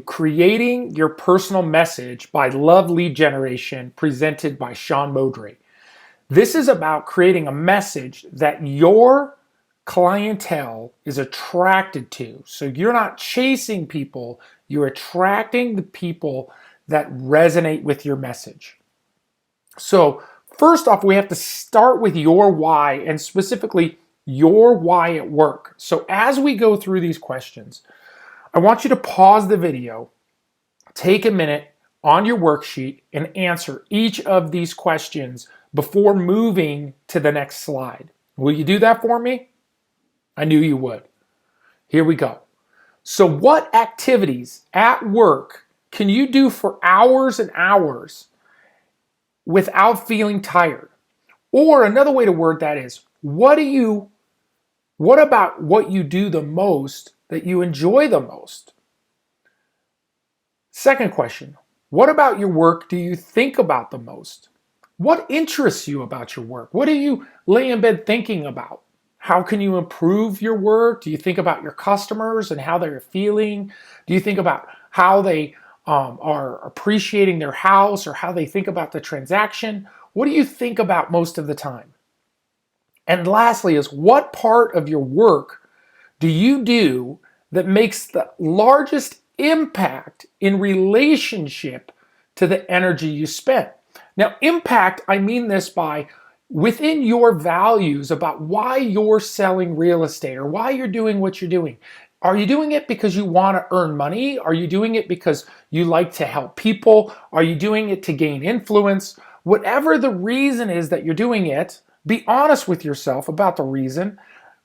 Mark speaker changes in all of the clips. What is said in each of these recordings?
Speaker 1: Creating Your Personal Message by Love Lead Generation, presented by Sean Modry. This is about creating a message that your clientele is attracted to. So you're not chasing people, you're attracting the people that resonate with your message. So first off, we have to start with your why, and specifically your why at work. So as we go through these questions, I want you to pause the video, take a minute on your worksheet, and answer each of these questions before moving to the next slide. Will you do that for me? I knew you would. Here we go. So what activities at work can you do for hours and hours without feeling tired? Or another way to word that is, what about what you do the most that you enjoy the most? Second question, what about your work do you think about the most? What interests you about your work? What do you lay in bed thinking about? How can you improve your work? Do you think about your customers and how they're feeling? Do you think about how they are appreciating their house, or how they think about the transaction? What do you think about most of the time? And lastly is, what part of your work do you do that makes the largest impact in relationship to the energy you spend? Now, impact, I mean this by within your values about why you're selling real estate or why you're doing what you're doing. Are you doing it because you want to earn money? Are you doing it because you like to help people? Are you doing it to gain influence? Whatever the reason is that you're doing it, be honest with yourself about the reason.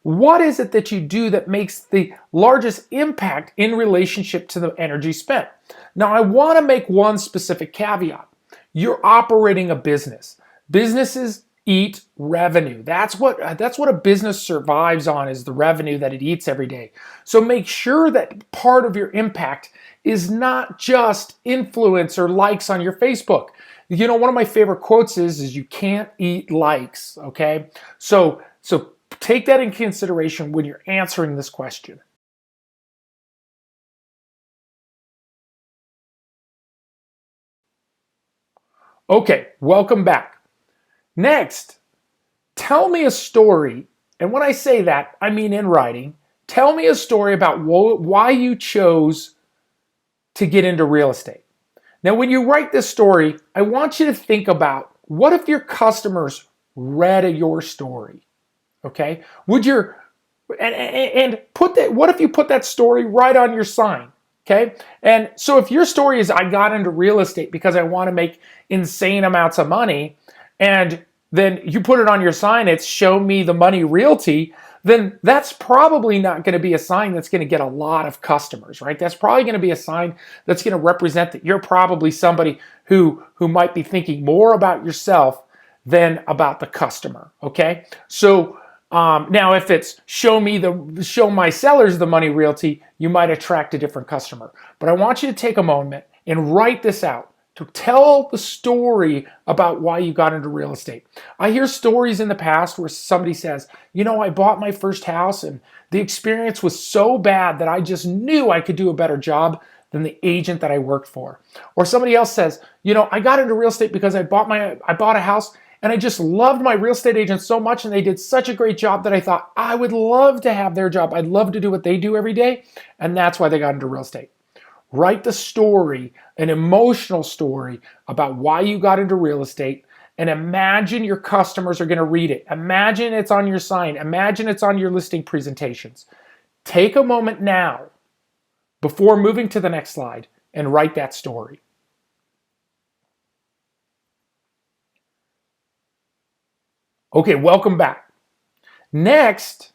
Speaker 1: What is it that you do that makes the largest impact in relationship to the energy spent? Now, I want to make one specific caveat. You're operating a business. Businesses eat revenue. That's what a business survives on, is the revenue that it eats every day. So make sure that part of your impact is not just influence or likes on your Facebook. You know, one of my favorite quotes is you can't eat likes, okay? So take that in consideration when you're answering this question. Okay, welcome back. Next, tell me a story, and when I say that, I mean in writing. Tell me a story about why you chose to get into real estate. Now, when you write this story, I want you to think about, what if your customers read your story? Okay, would your and put that? What if you put that story right on your sign? Okay, and so if your story is, I got into real estate because I want to make insane amounts of money, and then you put it on your sign, it's Show Me the Money Realty, then that's probably not going to be a sign that's going to get a lot of customers, right? That's probably going to be a sign that's going to represent that you're probably somebody who might be thinking more about yourself than about the customer, okay? So now if it's show my sellers the money realty, you might attract a different customer. But I want you to take a moment and write this out, to tell the story about why you got into real estate. I hear stories in the past where somebody says, you know, I bought my first house and the experience was so bad that I just knew I could do a better job than the agent that I worked for. Or somebody else says, you know, I got into real estate because I bought a house and I just loved my real estate agent so much, and they did such a great job that I thought I would love to have their job. I'd love to do what they do every day. And that's why they got into real estate. Write the story, an emotional story about why you got into real estate, and imagine your customers are going to read it. Imagine it's on your sign. Imagine it's on your listing presentations. Take a moment now before moving to the next slide and write that story. Okay, welcome back. Next,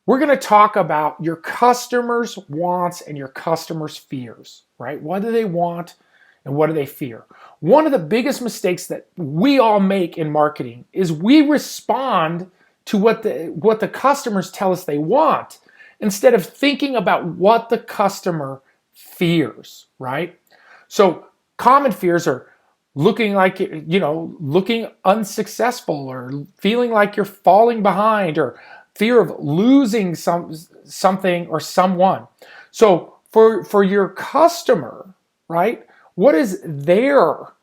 Speaker 1: we're going to talk about your customers' wants and your customers' fears, right? What do they want and what do they fear? One of the biggest mistakes that we all make in marketing is we respond to what the customers tell us they want, instead of thinking about what the customer fears, right? So common fears are looking unsuccessful, or feeling like you're falling behind, or fear of losing something or someone. So for your customer, right? What is their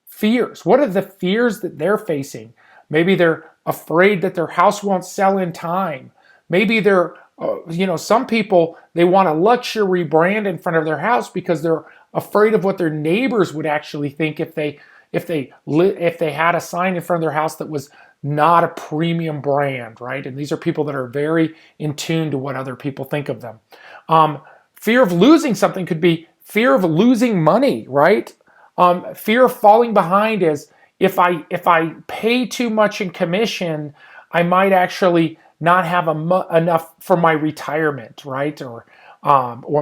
Speaker 1: fears? What are the fears that they're facing? Maybe they're afraid that their house won't sell in time. Maybe they're, some people, they want a luxury brand in front of their house because they're afraid of what their neighbors would actually think if they had a sign in front of their house that was not a premium brand, right? And these are people that are very in tune to what other people think of them. Fear of losing something could be fear of losing money, right? Fear of falling behind is if I pay too much in commission, I might actually not have enough for my retirement, right? Or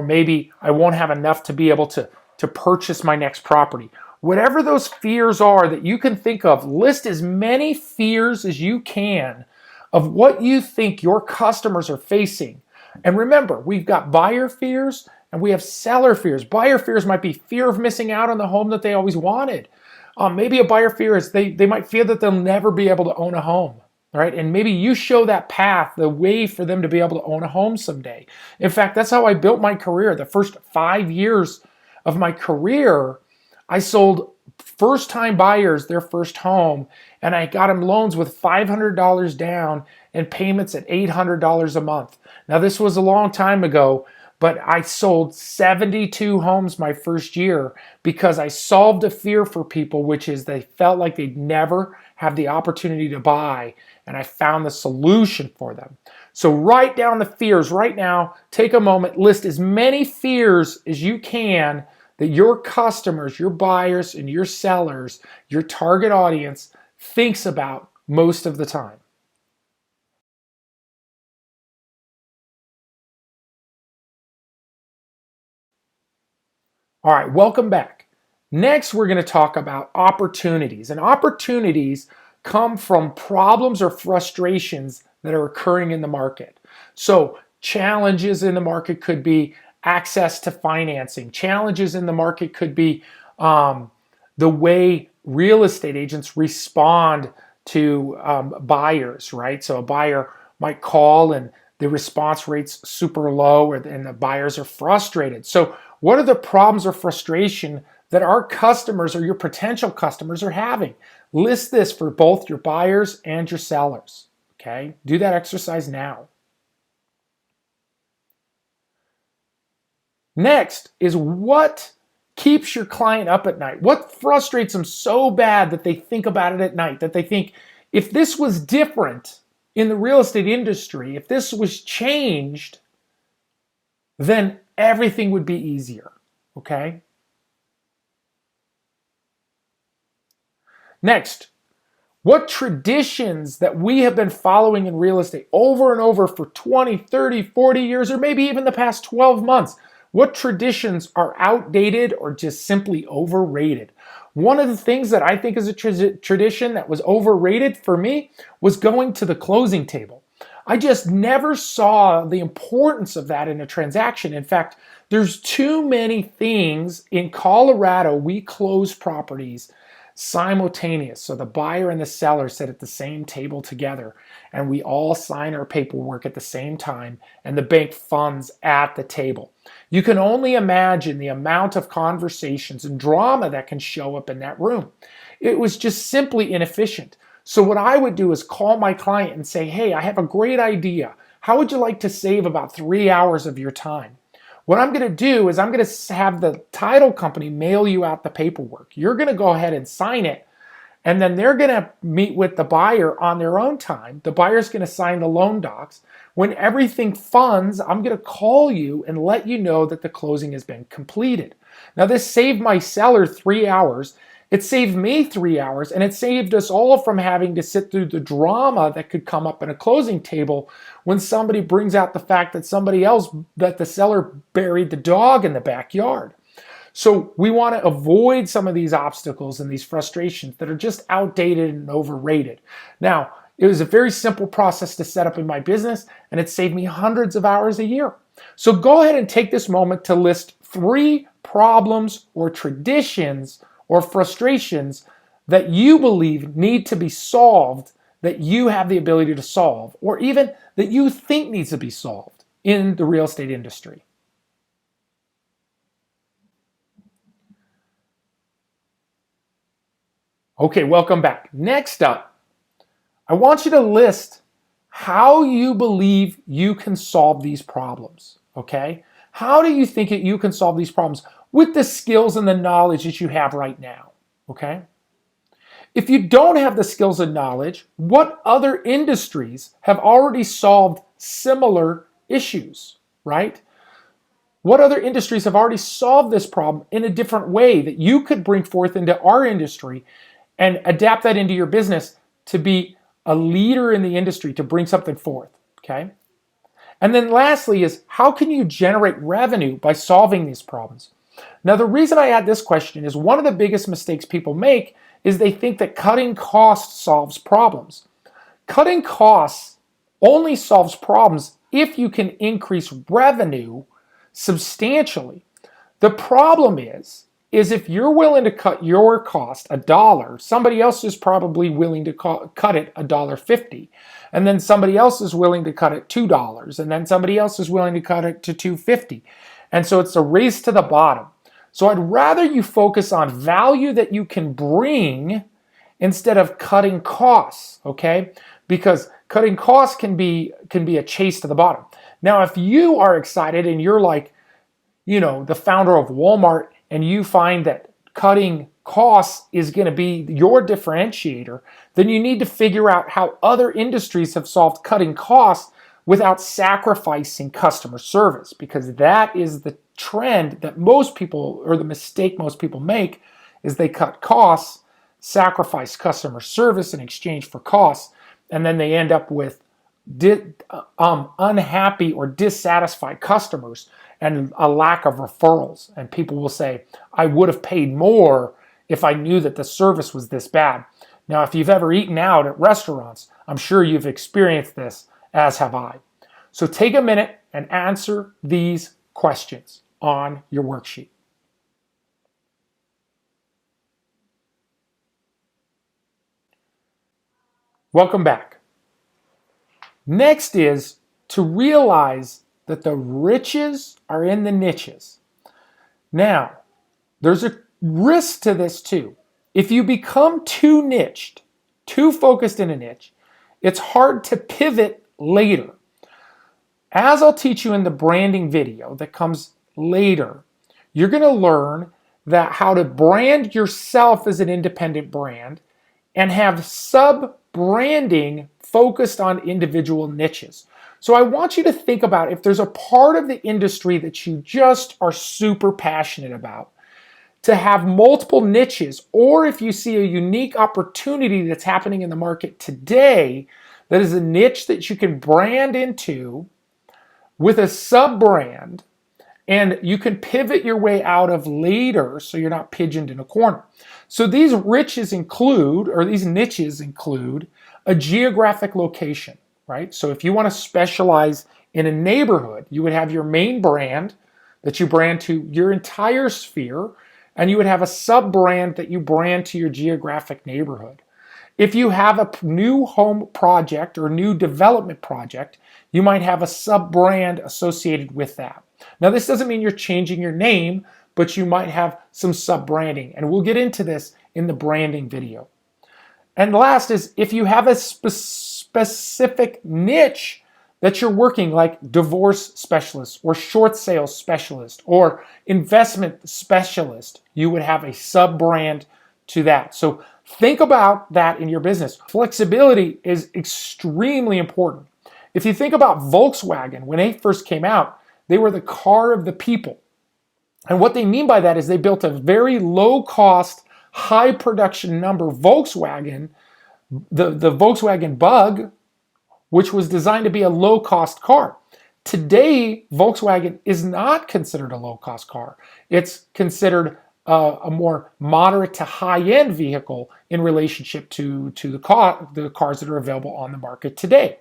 Speaker 1: maybe I won't have enough to be able to purchase my next property. Whatever those fears are that you can think of, list as many fears as you can of what you think your customers are facing. And remember, we've got buyer fears and we have seller fears. Buyer fears might be fear of missing out on the home that they always wanted. Maybe a buyer fear is they might fear that they'll never be able to own a home, right? And maybe you show that path, the way for them to be able to own a home someday. In fact, that's how I built my career. The first 5 years of my career, I sold first-time buyers their first home, and I got them loans with $500 down and payments at $800 a month. Now, this was a long time ago, but I sold 72 homes my first year because I solved a fear for people, which is they felt like they'd never have the opportunity to buy, and I found the solution for them. So write down the fears right now. Take a moment, list as many fears as you can that your customers, your buyers, and your sellers, your target audience thinks about most of the time. All right, welcome back. Next, we're going to talk about opportunities. And opportunities come from problems or frustrations that are occurring in the market. So challenges in the market could be access to financing. Challenges in the market could be the way real estate agents respond to buyers, right? So a buyer might call and the response rate's super low and the buyers are frustrated. So what are the problems or frustration that our customers or your potential customers are having? List this for both your buyers and your sellers, okay? Do that exercise now. Next is what keeps your client up at night? What frustrates them so bad that they think about it at night, that they think, if this was different in the real estate industry, if this was changed, then everything would be easier, okay? Next, what traditions that we have been following in real estate over and over for 20, 30, 40 years, or maybe even the past 12 months, what traditions are outdated or just simply overrated? One of the things that I think is a tradition that was overrated for me was going to the closing table. I just never saw the importance of that in a transaction. In fact, there's too many things. In Colorado, we close properties simultaneous. So the buyer and the seller sit at the same table together and we all sign our paperwork at the same time and the bank funds at the table. You can only imagine the amount of conversations and drama that can show up in that room. It was just simply inefficient. So what I would do is call my client and say, hey, I have a great idea. How would you like to save about 3 hours of your time? What I'm going to do is I'm going to have the title company mail you out the paperwork. You're going to go ahead and sign it, and then they're going to meet with the buyer on their own time. The buyer's going to sign the loan docs. When everything funds, I'm going to call you and let you know that the closing has been completed. Now, this saved my seller 3 hours. It saved me 3 hours, and it saved us all from having to sit through the drama that could come up in a closing table when somebody brings out the fact that the seller buried the dog in the backyard. So we want to avoid some of these obstacles and these frustrations that are just outdated and overrated. Now, it was a very simple process to set up in my business, and it saved me hundreds of hours a year. So go ahead and take this moment to list 3 problems or traditions or frustrations that you believe need to be solved, that you have the ability to solve, or even that you think needs to be solved in the real estate industry. Okay, welcome back. Next up, I want you to list how you believe you can solve these problems, okay? How do you think that you can solve these problems with the skills and the knowledge that you have right now, okay? If you don't have the skills and knowledge, what other industries have already solved similar issues, right? What other industries have already solved this problem in a different way that you could bring forth into our industry and adapt that into your business to be a leader in the industry, to bring something forth, okay? And then lastly is, how can you generate revenue by solving these problems? Now, the reason I add this question is one of the biggest mistakes people make is they think that cutting costs solves problems. Cutting costs only solves problems if you can increase revenue substantially. The problem is if you're willing to cut your cost $1, somebody else is probably willing to cut it $1.50, and then somebody else is willing to cut it $2, and then somebody else is willing to cut it to $2.50, and so it's a race to the bottom. So I'd rather you focus on value that you can bring instead of cutting costs, okay? Because cutting costs can be a chase to the bottom. Now, if you are excited and you're like, the founder of Walmart, and you find that cutting costs is going to be your differentiator, then you need to figure out how other industries have solved cutting costs without sacrificing customer service, because that is the trend that most people, or the mistake most people make, is they cut costs, sacrifice customer service in exchange for costs, and then they end up with unhappy or dissatisfied customers and a lack of referrals. And people will say, I would have paid more if I knew that the service was this bad. Now, if you've ever eaten out at restaurants, I'm sure you've experienced this, as have I. So take a minute and answer these questions on your worksheet. Welcome back. Next is to realize that the riches are in the niches. Now, there's a risk to this too. If you become too niched, too focused in a niche, it's hard to pivot later. As I'll teach you in the branding video that comes later, you're going to learn that how to brand yourself as an independent brand and have sub-branding focused on individual niches. So I want you to think about if there's a part of the industry that you just are super passionate about, to have multiple niches, or if you see a unique opportunity that's happening in the market today that is a niche that you can brand into with a sub-brand, and you can pivot your way out of later so you're not pigeoned in a corner. So these niches include a geographic location, right? So if you want to specialize in a neighborhood, you would have your main brand that you brand to your entire sphere, and you would have a sub-brand that you brand to your geographic neighborhood. If you have a new home project or new development project, you might have a sub-brand associated with that. Now, this doesn't mean you're changing your name, but you might have some sub-branding, and we'll get into this in the branding video. And last is, if you have a specific niche that you're working, like divorce specialist or short sales specialist or investment specialist, you would have a sub-brand to that. So think about that in your business. Flexibility is extremely important. If you think about Volkswagen, when they first came out, they were the car of the people. And what they mean by that is they built a very low cost, high production number Volkswagen, the Volkswagen Bug, which was designed to be a low cost car. Today, Volkswagen is not considered a low cost car. It's considered a more moderate to high end vehicle in relationship to the cars that are available on the market today.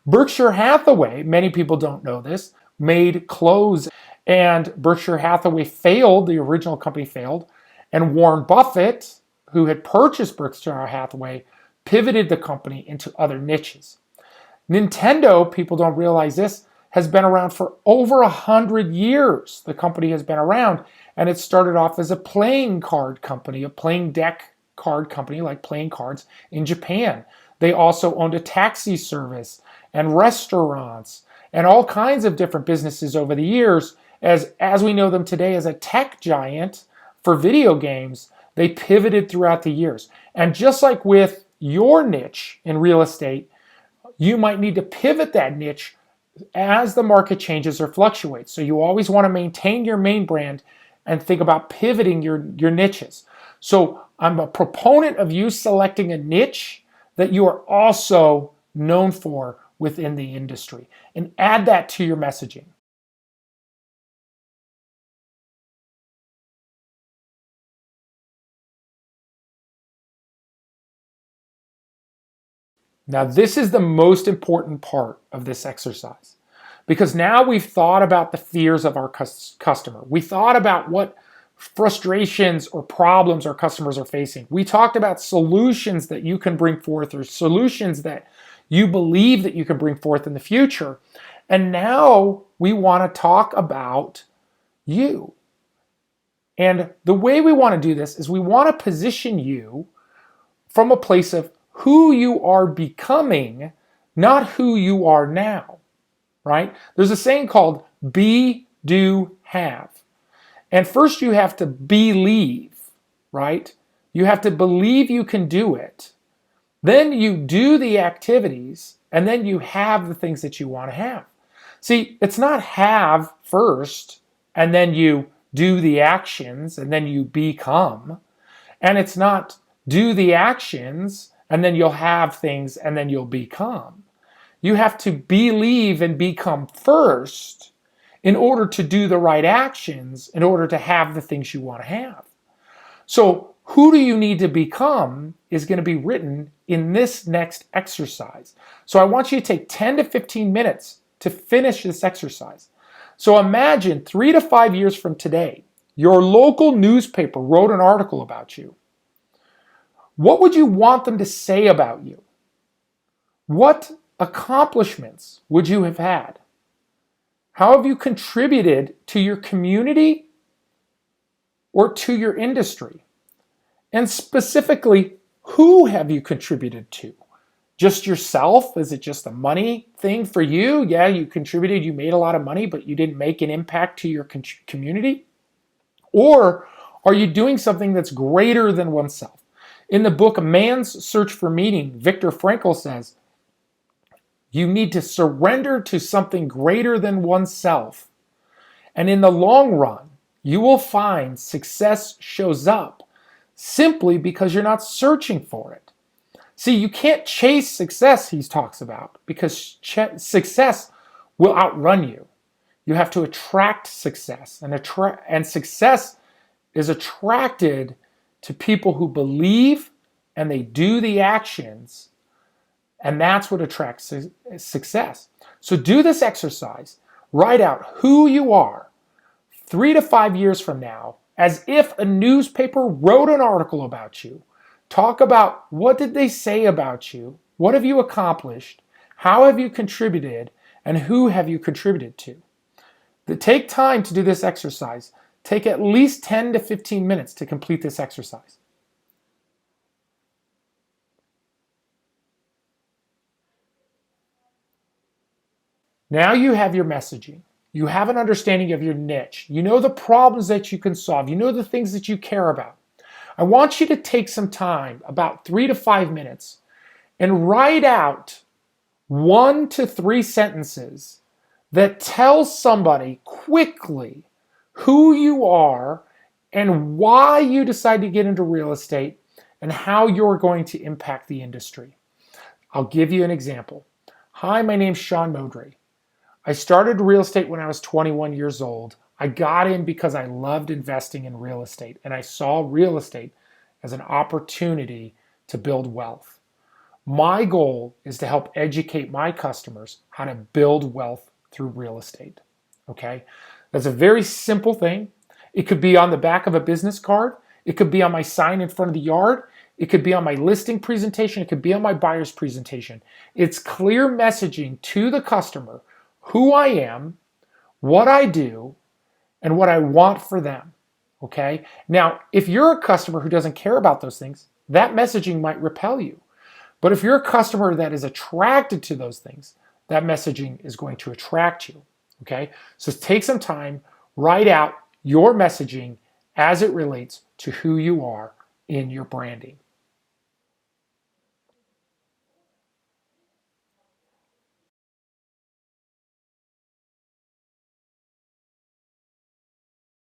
Speaker 1: Berkshire Hathaway, many people don't know this, made clothes, and Berkshire Hathaway failed, the original company failed, and Warren Buffett, who had purchased Berkshire Hathaway, pivoted the company into other niches. Nintendo, people don't realize this, has been around for over 100 years. The company has been around, and it started off as a playing card company, a playing deck card company like playing cards in Japan. They also owned a taxi service and restaurants and all kinds of different businesses over the years. As we know them today as a tech giant for video games, they pivoted throughout the years. And just like with your niche in real estate, you might need to pivot that niche as the market changes or fluctuates. So you always want to maintain your main brand and think about pivoting your niches. So I'm a proponent of you selecting a niche that you are also known for within the industry and add that to your messaging. Now, this is the most important part of this exercise because now we've thought about the fears of our customer. We thought about what frustrations or problems our customers are facing. We talked about solutions that you can bring forth or solutions that you believe that you can bring forth in the future. And now we want to talk about you. And the way we want to do this is we want to position you from a place of who you are becoming, not who you are now, right? There's a saying called be, do, have. And first you have to believe, right? You have to believe you can do it. Then you do the activities, and then you have the things that you want to have. See, it's not have first, and then you do the actions, and then you become. And it's not do the actions, and then you'll have things, and then you'll become. You have to believe and become first in order to do the right actions, in order to have the things you want to have. So who do you need to become is going to be written in this next exercise. So I want you to take 10 to 15 minutes to finish this exercise. So imagine 3 to 5 years from today, your local newspaper wrote an article about you. What would you want them to say about you? What accomplishments would you have had? How have you contributed to your community or to your industry? And specifically, who have you contributed to? Just yourself? Is it just a money thing for you? Yeah, you contributed, you made a lot of money, but you didn't make an impact to your community? Or are you doing something that's greater than oneself? In the book, A Man's Search for Meaning, Viktor Frankl says, you need to surrender to something greater than oneself. And in the long run, you will find success shows up simply because you're not searching for it. See, you can't chase success, he talks about, because success will outrun you. You have to attract success, and success is attracted to people who believe and they do the actions, and that's what attracts success. So do this exercise. Write out who you are 3 to 5 years from now, as if a newspaper wrote an article about you. Talk about what did they say about you, what have you accomplished, how have you contributed, and who have you contributed to. Take time to do this exercise. Take at least 10 to 15 minutes to complete this exercise. Now you have your messaging. You have an understanding of your niche. You know the problems that you can solve. You know the things that you care about. I want you to take some time, about 3 to 5 minutes, and write out 1 to 3 sentences that tell somebody quickly who you are and why you decide to get into real estate and how you're going to impact the industry. I'll give you an example. Hi, my name's Sean Modry. I started real estate when I was 21 years old. I got in because I loved investing in real estate, and I saw real estate as an opportunity to build wealth. My goal is to help educate my customers how to build wealth through real estate. Okay? That's a very simple thing. It could be on the back of a business card. It could be on my sign in front of the yard. It could be on my listing presentation. It could be on my buyer's presentation. It's clear messaging to the customer who I am, what I do, and what I want for them. Okay? Now, if you're a customer who doesn't care about those things, that messaging might repel you. But if you're a customer that is attracted to those things, that messaging is going to attract you. Okay? So take some time, write out your messaging as it relates to who you are in your branding.